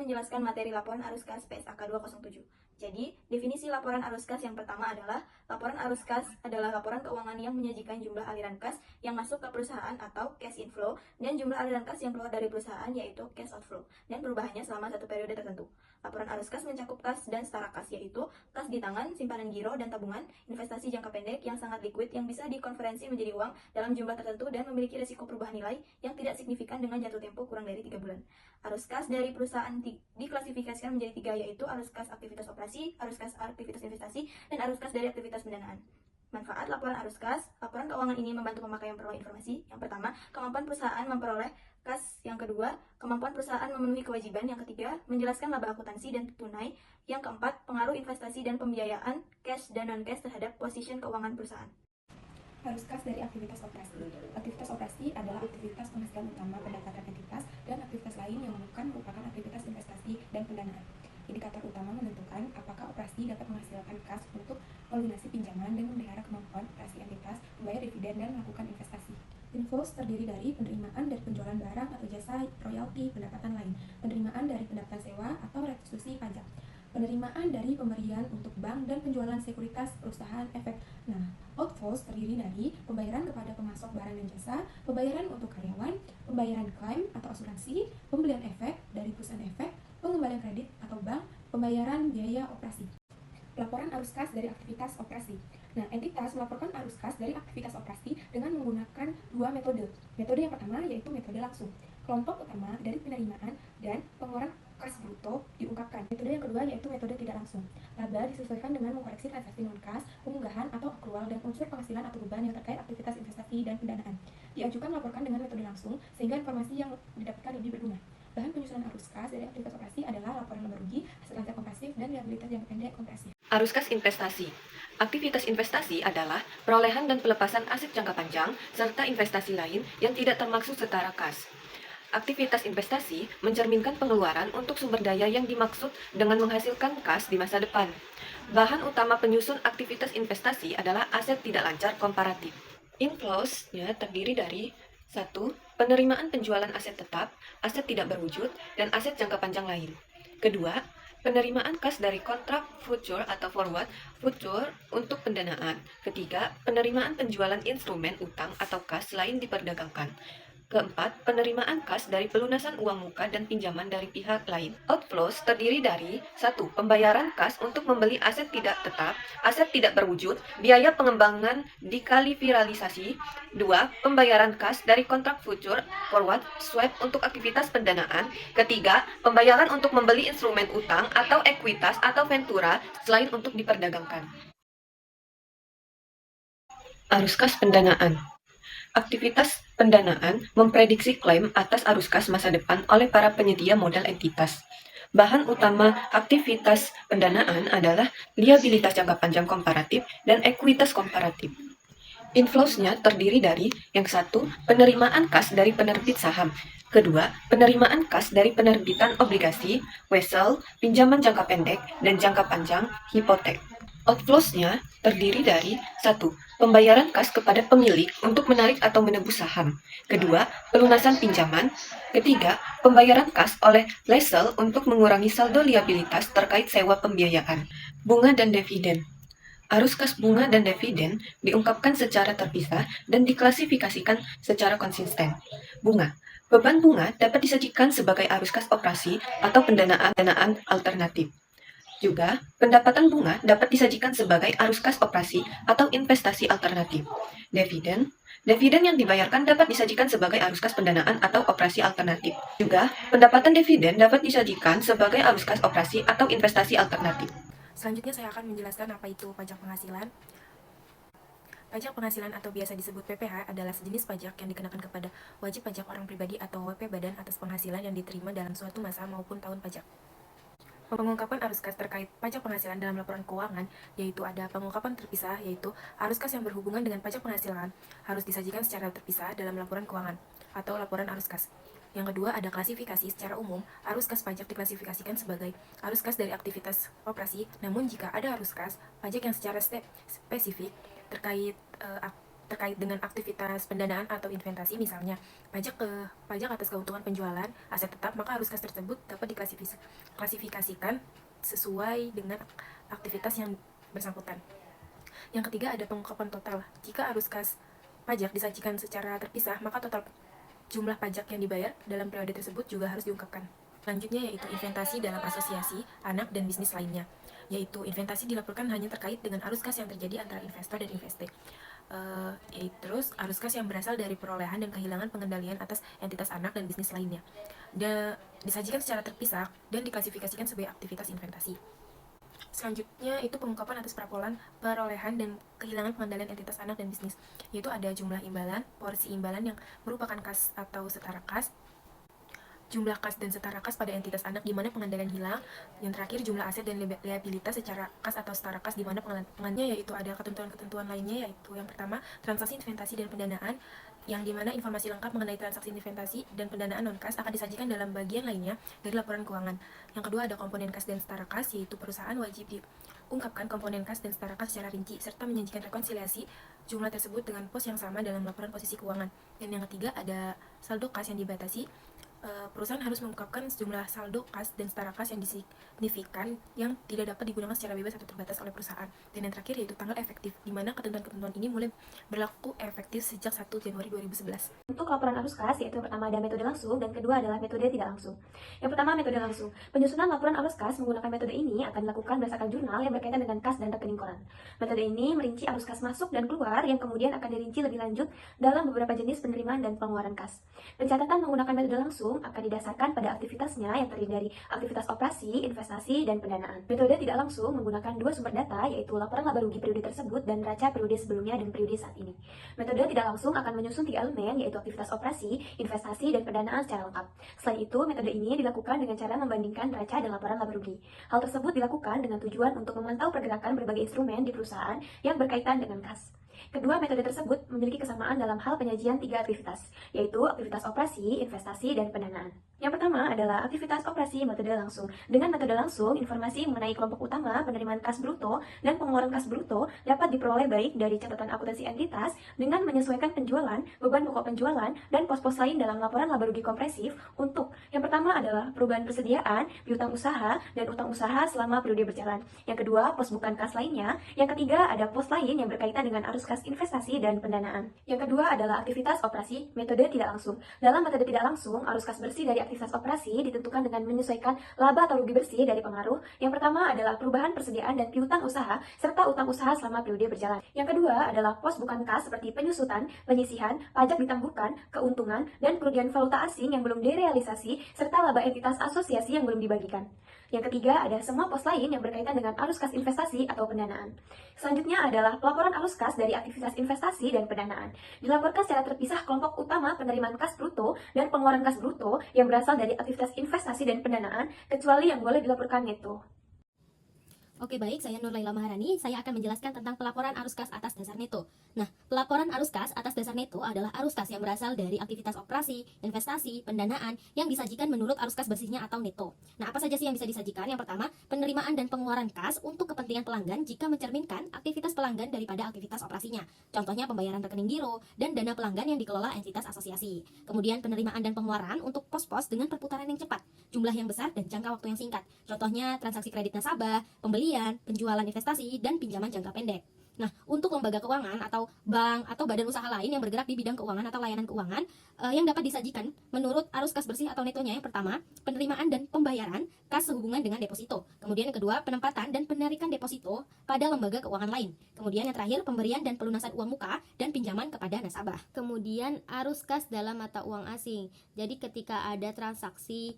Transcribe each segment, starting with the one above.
menjelaskan materi laporan arus kas PSAK 207. Jadi, definisi laporan arus kas yang pertama adalah laporan arus kas adalah laporan keuangan yang menyajikan jumlah aliran kas yang masuk ke perusahaan atau cash inflow dan jumlah aliran kas yang keluar dari perusahaan yaitu cash outflow dan perubahannya selama satu periode tertentu. Laporan arus kas mencakup kas dan setara kas yaitu kas di tangan, simpanan giro dan tabungan, investasi jangka pendek yang sangat liquid yang bisa dikonversi menjadi uang dalam jumlah tertentu dan memiliki risiko perubahan nilai yang tidak signifikan dengan jatuh tempo kurang dari 3 bulan. Arus kas dari perusahaan diklasifikasikan menjadi 3 yaitu arus kas aktivitas operasi, arus kas aktivitas investasi, dan arus kas dari aktivitas pendanaan. Manfaat laporan arus kas. Laporan keuangan ini membantu pemakaian memperoleh informasi. Yang pertama, kemampuan perusahaan memperoleh kas. Yang kedua, kemampuan perusahaan memenuhi kewajiban. Yang ketiga, menjelaskan laba akuntansi dan tunai. Yang keempat, pengaruh investasi dan pembiayaan cash dan non-cash terhadap posisi keuangan perusahaan. Arus kas dari aktivitas operasi. Aktivitas operasi adalah aktivitas penghasilan utama pendapatan entitas dan aktivitas lain yang bukan merupakan aktivitas investasi dan pendanaan. Indikator utama menentukan apakah operasi dapat menghasilkan kas untuk melunasi pinjaman dan memelihara kemampuan operasi entitas, membayar dividen dan melakukan investasi. Inflows terdiri dari penerimaan dari penjualan barang atau jasa, royalti, pendapatan lain, penerimaan dari pendapatan sewa atau restitusi pajak, penerimaan dari pemberian untuk bank dan penjualan sekuritas perusahaan efek. Nah, outflows terdiri dari pembayaran kepada pemasok barang dan jasa, pembayaran untuk karyawan, pembayaran klaim atau asuransi, pembelian efek dari perusahaan efek, pengembalian kredit atau bank, pembayaran biaya operasi. Laporan arus kas dari aktivitas operasi. Nah, entitas melaporkan arus kas dari aktivitas operasi dengan menggunakan dua metode. Metode yang pertama yaitu metode langsung. Kelompok utama dari penerimaan dan pengeluaran kas bruto diungkapkan. Metode yang kedua yaitu metode tidak langsung. Laba disesuaikan dengan mengkoreksi transaksi non-kas, pengunggahan atau akrual dan unsur penghasilan atau beban yang terkait aktivitas investasi dan pendanaan. Diajukan melaporkan dengan metode langsung sehingga informasi yang didapatkan lebih berguna. Bahan penyusunan arus kas dari aktivitas operasi adalah laporan laba rugi, hasil transaksi kompresif, dan liabilitas jangka pendek kompresif. Arus kas investasi. Aktivitas investasi adalah perolehan dan pelepasan aset jangka panjang serta investasi lain yang tidak termaksud setara kas. Aktivitas investasi mencerminkan pengeluaran untuk sumber daya yang dimaksud dengan menghasilkan kas di masa depan. Bahan utama penyusun aktivitas investasi adalah aset tidak lancar komparatif. Inflows-nya terdiri dari 1. Penerimaan penjualan aset tetap, aset tidak berwujud, dan aset jangka panjang lain. Kedua, penerimaan kas dari kontrak future atau forward future untuk pendanaan. Ketiga, penerimaan penjualan instrumen utang atau kas lain diperdagangkan. Keempat, penerimaan kas dari pelunasan uang muka dan pinjaman dari pihak lain. Outflows terdiri dari 1. Pembayaran kas untuk membeli aset tidak tetap, aset tidak berwujud, biaya pengembangan dikali viralisasi. 2. Pembayaran kas dari kontrak future, forward, swap untuk aktivitas pendanaan. Ketiga, pembayaran untuk membeli instrumen utang atau ekuitas atau ventura selain untuk diperdagangkan. Arus kas pendanaan. Aktivitas pendanaan memprediksi klaim atas arus kas masa depan oleh para penyedia modal entitas. Bahan utama aktivitas pendanaan adalah liabilitas jangka panjang komparatif dan ekuitas komparatif. Inflows-nya terdiri dari yang satu, penerimaan kas dari penerbit saham. Kedua, penerimaan kas dari penerbitan obligasi, wesel, pinjaman jangka pendek, dan jangka panjang, hipotek. Outflows-nya terdiri dari 1. Pembayaran kas kepada pemilik untuk menarik atau menebus saham. Kedua, pelunasan pinjaman. Ketiga, pembayaran kas oleh lessor untuk mengurangi saldo liabilitas terkait sewa pembiayaan. Bunga dan dividen. Arus kas bunga dan dividen diungkapkan secara terpisah dan diklasifikasikan secara konsisten. Bunga. Beban bunga dapat disajikan sebagai arus kas operasi atau pendanaan alternatif. Juga, pendapatan bunga dapat disajikan sebagai arus kas operasi atau investasi alternatif. Dividen yang dibayarkan dapat disajikan sebagai arus kas pendanaan atau operasi alternatif. Juga, pendapatan dividen dapat disajikan sebagai arus kas operasi atau investasi alternatif. Selanjutnya saya akan menjelaskan apa itu pajak penghasilan. Pajak penghasilan atau biasa disebut PPh adalah sejenis pajak yang dikenakan kepada wajib pajak orang pribadi atau WP badan atas penghasilan yang diterima dalam suatu masa maupun tahun pajak. Pengungkapan arus kas terkait pajak penghasilan dalam laporan keuangan, yaitu ada pengungkapan terpisah, yaitu arus kas yang berhubungan dengan pajak penghasilan harus disajikan secara terpisah dalam laporan keuangan atau laporan arus kas. Yang kedua, ada klasifikasi. Secara umum, arus kas pajak diklasifikasikan sebagai arus kas dari aktivitas operasi, namun jika ada arus kas pajak yang secara spesifik terkait terkait dengan aktivitas pendanaan atau investasi, misalnya pajak atas keuntungan penjualan aset tetap, maka arus kas tersebut dapat diklasifikasikan sesuai dengan aktivitas yang bersangkutan. Yang ketiga ada pengungkapan total. Jika arus kas pajak disajikan secara terpisah, maka total jumlah pajak yang dibayar dalam periode tersebut juga harus diungkapkan. Selanjutnya yaitu investasi dalam asosiasi, anak, dan bisnis lainnya. Yaitu investasi dilaporkan hanya terkait dengan arus kas yang terjadi antara investor dan investe. Terus arus kas yang berasal dari perolehan dan kehilangan pengendalian atas entitas anak dan bisnis lainnya. Disajikan secara terpisah dan diklasifikasikan sebagai aktivitas investasi. Selanjutnya itu pengungkapan atas perolehan dan kehilangan pengendalian entitas anak dan bisnis, yaitu ada jumlah imbalan, porsi imbalan yang merupakan kas atau setara kas, jumlah kas dan setara kas pada entitas anak di mana pengendalian hilang. Yang terakhir jumlah aset dan liabilitas secara kas atau setara kas di mana pengendaliannya, yaitu ada ketentuan-ketentuan lainnya, yaitu yang pertama transaksi investasi dan pendanaan, yang dimana informasi lengkap mengenai transaksi investasi dan pendanaan non-kas akan disajikan dalam bagian lainnya dari laporan keuangan. Yang kedua ada komponen kas dan setara kas, yaitu perusahaan wajib diungkapkan komponen kas dan setara kas secara rinci serta menyajikan rekonsiliasi jumlah tersebut dengan pos yang sama dalam laporan posisi keuangan. Dan yang ketiga ada saldo kas yang dibatasi. Perusahaan harus mengungkapkan sejumlah saldo kas dan setara kas yang signifikan yang tidak dapat digunakan secara bebas atau terbatas oleh perusahaan. Dan yang terakhir yaitu tanggal efektif, di mana ketentuan-ketentuan ini mulai berlaku efektif sejak 1 Januari 2011. Untuk laporan arus kas, yaitu pertama ada metode langsung dan kedua adalah metode tidak langsung. Yang pertama metode langsung. Penyusunan laporan arus kas menggunakan metode ini akan dilakukan berdasarkan jurnal yang berkaitan dengan kas dan rekening koran. Metode ini merinci arus kas masuk dan keluar yang kemudian akan dirinci lebih lanjut dalam beberapa jenis penerimaan dan pengeluaran kas. Pencatatan menggunakan metode langsung akan didasarkan pada aktivitasnya yang terdiri dari aktivitas operasi, investasi, dan pendanaan. Metode tidak langsung menggunakan dua sumber data, yaitu laporan laba rugi periode tersebut dan neraca periode sebelumnya dan periode saat ini. Metode tidak langsung akan menyusun 3 elemen, yaitu aktivitas operasi, investasi, dan pendanaan secara lengkap. Selain itu, metode ini dilakukan dengan cara membandingkan neraca dan laporan laba rugi. Hal tersebut dilakukan dengan tujuan untuk memantau pergerakan berbagai instrumen di perusahaan yang berkaitan dengan kas. Kedua metode tersebut memiliki kesamaan dalam hal penyajian 3 aktivitas, yaitu aktivitas operasi, investasi, dan pendanaan. Yang pertama adalah aktivitas operasi metode langsung. Dengan metode langsung, informasi mengenai kelompok utama penerimaan kas bruto dan pengeluaran kas bruto dapat diperoleh baik dari catatan akuntansi entitas dengan menyesuaikan penjualan, beban pokok penjualan, dan pos-pos lain dalam laporan laba rugi kompresif untuk yang pertama adalah perubahan persediaan, piutang usaha, dan utang usaha selama periode berjalan. Yang kedua, pos bukan kas lainnya. Yang ketiga, ada pos lain yang berkaitan dengan arus kas investasi dan pendanaan. Yang kedua adalah aktivitas operasi metode tidak langsung. Dalam metode tidak langsung, arus kas bersih dari aktivitas operasi ditentukan dengan menyesuaikan laba atau rugi bersih dari pengaruh. Yang pertama adalah perubahan persediaan dan piutang usaha serta utang usaha selama periode berjalan. Yang kedua adalah pos bukan kas seperti penyusutan, penyisihan, pajak ditangguhkan, keuntungan, dan kerugian valuta asing yang belum direalisasi serta laba entitas asosiasi yang belum dibagikan. Yang ketiga ada semua pos lain yang berkaitan dengan arus kas investasi atau pendanaan. Selanjutnya adalah pelaporan arus kas dari aktivitas investasi dan pendanaan. Dilaporkan secara terpisah kelompok utama penerimaan kas bruto dan pengeluaran kas bruto yang berasal dari aktivitas investasi dan pendanaan, kecuali yang boleh dilaporkan neto. Oke baik, saya Nur Laila Maharani. Saya akan menjelaskan tentang pelaporan arus kas atas dasar neto. Nah, pelaporan arus kas atas dasar neto adalah arus kas yang berasal dari aktivitas operasi, investasi, pendanaan yang disajikan menurut arus kas bersihnya atau neto. Nah, apa saja sih yang bisa disajikan? Yang pertama, penerimaan dan pengeluaran kas untuk kepentingan pelanggan jika mencerminkan aktivitas pelanggan daripada aktivitas operasinya. Contohnya pembayaran rekening giro dan dana pelanggan yang dikelola entitas asosiasi. Kemudian penerimaan dan pengeluaran untuk pos-pos dengan perputaran yang cepat, jumlah yang besar dan jangka waktu yang singkat. Contohnya transaksi kredit nasabah, pembelian, penjualan investasi, dan pinjaman jangka pendek. Nah, untuk lembaga keuangan atau bank atau badan usaha lain yang bergerak di bidang keuangan atau layanan keuangan yang dapat disajikan menurut arus kas bersih atau netonya, yang pertama, penerimaan dan pembayaran kas sehubungan dengan deposito. Kemudian yang kedua, penempatan dan penarikan deposito pada lembaga keuangan lain. Kemudian yang terakhir, pemberian dan pelunasan uang muka dan pinjaman kepada nasabah. Kemudian arus kas dalam mata uang asing. Jadi ketika ada transaksi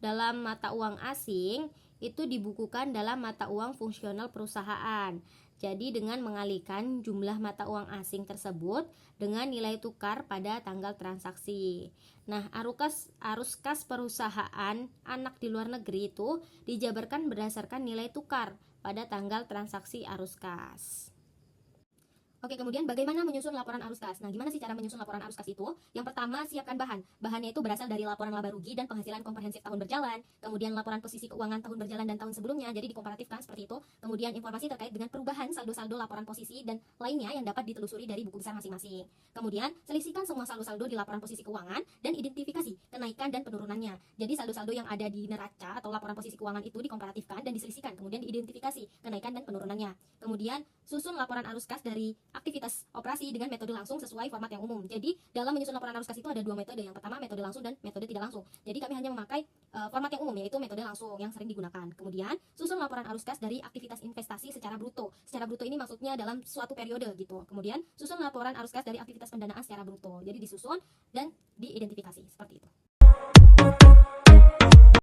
dalam mata uang asing, itu dibukukan dalam mata uang fungsional perusahaan. Jadi dengan mengalihkan jumlah mata uang asing tersebut dengan nilai tukar pada tanggal transaksi. Nah, arus kas perusahaan anak di luar negeri itu dijabarkan berdasarkan nilai tukar pada tanggal transaksi arus kas. Oke, kemudian bagaimana menyusun laporan arus kas? Nah, gimana sih cara menyusun laporan arus kas itu? Yang pertama, siapkan bahan. Bahannya itu berasal dari laporan laba rugi dan penghasilan komprehensif tahun berjalan, kemudian laporan posisi keuangan tahun berjalan dan tahun sebelumnya, jadi dikomparatifkan seperti itu. Kemudian informasi terkait dengan perubahan saldo-saldo laporan posisi dan lainnya yang dapat ditelusuri dari buku besar masing-masing. Kemudian, selisihkan semua saldo-saldo di laporan posisi keuangan dan identifikasi kenaikan dan penurunannya. Jadi saldo-saldo yang ada di neraca atau laporan posisi keuangan itu dikomparatifkan dan diselisihkan, kemudian diidentifikasi kenaikan dan penurunannya. Kemudian, susun laporan arus kas dari aktivitas operasi dengan metode langsung sesuai format yang umum. Jadi dalam menyusun laporan arus kas itu ada dua metode. Yang pertama metode langsung dan metode tidak langsung. Jadi kami hanya memakai format yang umum, yaitu metode langsung yang sering digunakan. Kemudian susun laporan arus kas dari aktivitas investasi secara bruto. Secara bruto ini maksudnya dalam suatu periode gitu. Kemudian susun laporan arus kas dari aktivitas pendanaan secara bruto. Jadi disusun dan diidentifikasi seperti itu.